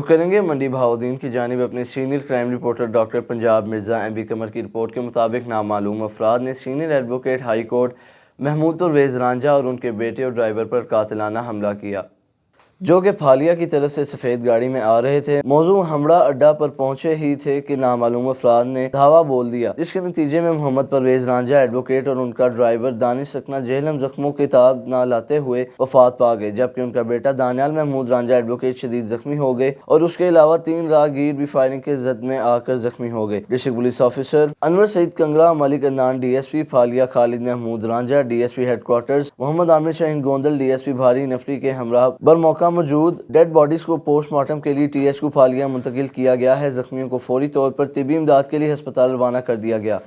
करेंगे मंडी बहाउद्दीन की जानिब अपने senior crime reporter doctor Punjab Mirza MB Qamar की रिपोर्ट के मुताबिक नामालूम अफराद ने senior advocate high court Mahmood Parvez Ranjha और उनके बेटे और ड्राइवर पर कातिलाना हमला किया, जो कि फालिया की तरफ से सफ़ेद गाड़ी में आ रहे थे। मौजू हमड़ा अड्डा पर पहुंचे ही थे कि नामालूम अफराद ने धावा बोल दिया, जिसके नतीजे में मोहम्मद परवेज़ रांझा एडवोकेट और उनका ड्राइवर दानिश सकना जहलम जख्मों की ताब न लाते हुए वफात पा गए, जबकि उनका बेटा दानियाल महमूद रांझा एडवोकेट शदीद जख्मी हो गए और उसके अलावा 3 राहगीर भी फायरिंग के जद में आकर जख्मी हो गए। District police officer Anwar Saeed Kangra, Malik Adnan DSP Phalia Khalid Mahmood Ranjha, DSP headquarters Mohammad Aamir Shaheen Gondal, DSP भारी नफरी के हमरा बर मौका मौजूद डेड बॉडीज को पोस्टमार्टम के लिए THQ फालिया मुंतकिल किया गया है। जख्मियों को फौरी तौर पर तिब्बी इमदाद के लिए अस्पताल रवाना कर दिया गया।